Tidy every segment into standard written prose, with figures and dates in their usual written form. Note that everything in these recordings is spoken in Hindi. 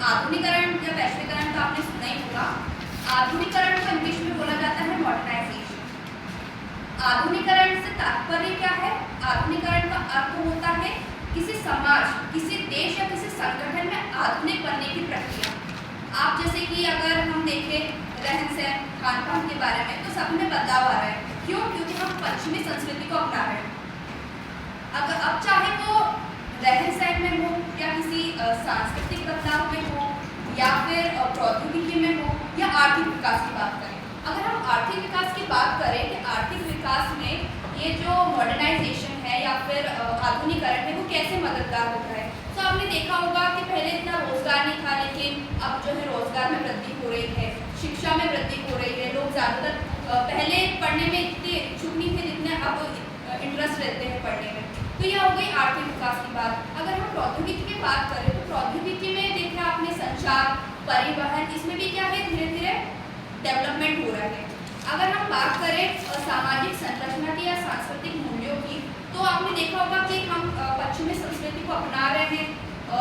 आधुनिकरण या वैश्वीकरण तो आपने सुना ही होगा। आधुनिकरण को इंग्लिश में बोला जाता है मॉडर्नाइजेशन। आधुनिकरण से तात्पर्य क्या है? आधुनिकरण का अर्थ होता है किसी समाज, किसी देश या किसी संगठन में आधुनिक बनने की प्रक्रिया। आप जैसे कि अगर हम देखें रहन सहन खान पान के बारे में, तो सब में बदलाव आ रहा है। क्यों? क्योंकि हम पश्चिमी संस्कृति को अपना रहे हैं। अगर अब चाहे वो रहन सहन में हो या किसी सांस्कृतिक बदलाव में हो या फिर प्रौद्योगिकी में हो या आर्थिक विकास की बात करें। अगर हम आर्थिक विकास की बात करें कि आर्थिक विकास में ये जो मॉडर्नाइजेशन है या फिर आधुनिकरण है वो कैसे मददगार होता है। तो आपने देखा होगा कि पहले इतना रोजगार नहीं था, लेकिन अब जो है रोजगार में वृद्धि हो रही है, शिक्षा में वृद्धि हो रही है। लोग ज़्यादातर पहले पढ़ने में इतने इच्छुक नहीं थे जितने अब इंटरेस्ट रहते हैं पढ़ने में। तो यह हो गई आर्थिक विकास की बात। अगर हम प्रौद्योगिकी की बात करें तो प्रौद्योगिकी में देखा आपने संचार, परिवहन, इसमें भी क्या है धीरे धीरे डेवलपमेंट हो रहा है। अगर हम बात करें सामाजिक संरचना की या सांस्कृतिक मूल्यों की, तो आपने देखा होगा कि हम पश्चिमी संस्कृति को अपना रहे हैं,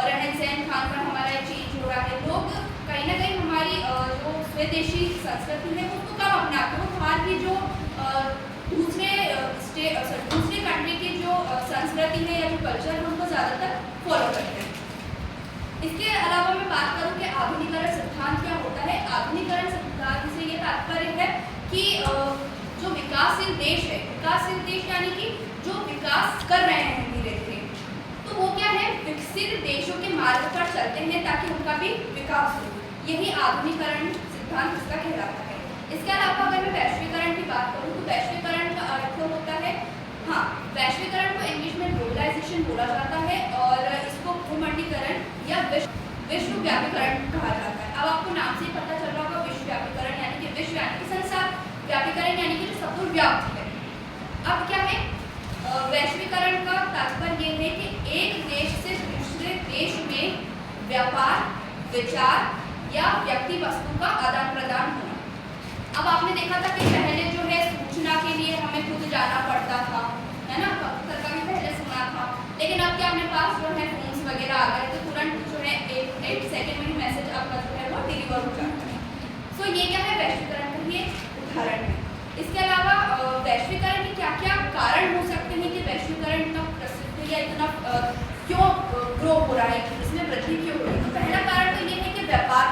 रहन सहन खान पान हमारा चेंज हो रहा है। लोग कहीं ना कहीं हमारी जो स्वदेशी संस्कृति है उसको कम अपनाते हैं, बाहर की जो दूसरे कंट्री की जो संस्कृति है या जो कल्चर है उनको ज़्यादातर फॉलो करते हैं। इसके अलावा मैं बात करूं कि आधुनिकरण सिद्धांत क्या होता है। आधुनिकरण सिद्धांत से ये तात्पर्य है कि जो विकासशील देश है, विकासशील देश यानी कि जो विकास कर रहे हैं धीरे धीरे, तो वो क्या है, विकसित देशों के मार्ग पर चलते हैं ताकि उनका भी विकास हो। यही आधुनिकरण सिद्धांत इसका कहलाता है। इसके अलावा अगर मैं वैश्वीकरण की बात करूँ तो वैश्वीकरण का अर्थ होता है, हाँ, वैश्वीकरण को इंग्लिश में ग्लोबलाइजेशन बोला जाता है और इसको भूमंडलीकरण या विश्वव्यापीकरण कहा जाता है। अब आपको नाम से ही पता चल रहा होगा, विश्वव्यापीकरण यानी कि विश्व यानी कि संसार, व्यापीकरण यानी कि जो सब कुछ व्याप्त है। अब क्या है, वैश्वीकरण का तात्पर्य ये है कि एक देश से दूसरे देश में व्यापार, विचार या व्यक्ति वस्तु का आदान प्रदान होना। अब आपने देखा था कि पहले जो है सूचना के लिए हमें खुद जाना पड़ता था, है ना, पत्र का भी पहले सुना था, लेकिन अब क्या अपने पास जो है फोन्स वगैरह आ गए, तो तुरंत जो है एक सेकंड में ही मैसेज आपका जो है वो डिलीवर हो जाता है। सो ये क्या है, वैश्वीकरण का ये उदाहरण है। इसके अलावा वैश्वीकरण के क्या क्या कारण हो सकते हैं कि वैश्वीकरण इतना प्रसिद्ध या इतना क्यों ग्रो हो रहा है, इसमें वृद्धि क्यों हो रही है। पहला कारण तो ये है कि व्यापार,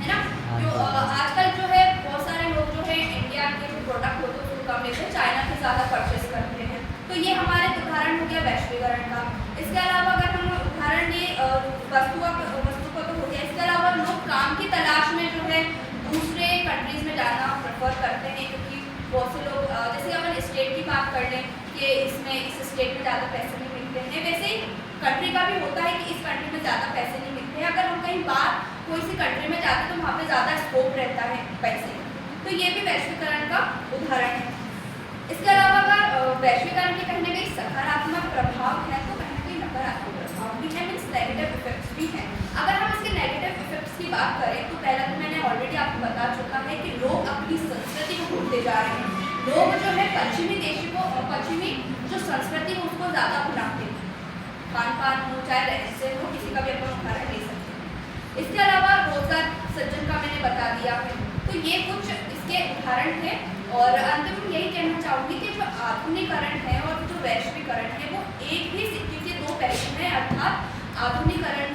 है ना, जो आजकल जो है बहुत सारे लोग जो है इंडिया के जो प्रोडक्ट होते हैं उसको कम लेते हैं, चाइना से ज़्यादा परचेस करते हैं। तो ये हमारे उदाहरण हो गया वैश्वीकरण का। इसके अलावा अगर हम उदाहरण दें वस्तु का तो हो गया। इसके अलावा लोग काम की तलाश में जो है दूसरे कंट्रीज में जाना प्रेफर करते हैं, क्योंकि बहुत से लोग जैसे अपन स्टेट की बात कर लें कि इसमें इस स्टेट में ज़्यादा पैसे नहीं मिलते हैं, वैसे ही कंट्री का भी होता है कि इस कंट्री में ज़्यादा पैसे नहीं मिलते हैं। अगर हम कहीं बाहर कोई सी कंट्री में जाते हैं तो वहाँ पे ज़्यादा स्कोप रहता है पैसे, तो ये भी वैश्वीकरण का उदाहरण है। इसके अलावा अगर वैश्वीकरण के कहीं ना कहीं सकारात्मक प्रभाव है तो कहीं ना कहीं नकारात्मक प्रभाव भी है, मीन्स नेगेटिव इफेक्ट्स भी हैं। अगर हम इसके नेगेटिव इफेक्ट्स की बात करें तो पहला तो मैंने ऑलरेडी आपको बता चुका है कि लोग अपनी संस्कृति को भूलते जा रहे हैं। लोग जो है पश्चिमी देशों को, पश्चिमी जो संस्कृति है उसको ज़्यादा अपनाते हैं, खान पान हो चाहे रहन सहन हो, किसी का भी अपन उदाहरण ले सकते हैं। इसके अलावा रोजगार सृजन का मैंने बता दिया है। तो ये कुछ इसके उदाहरण थे और अंत में यही कहना चाहूँगी कि जो आधुनिकरण है और जो वैश्वीकरण है वो एक ही सिक्के के दो पहलू हैं, अर्थात आधुनिकरण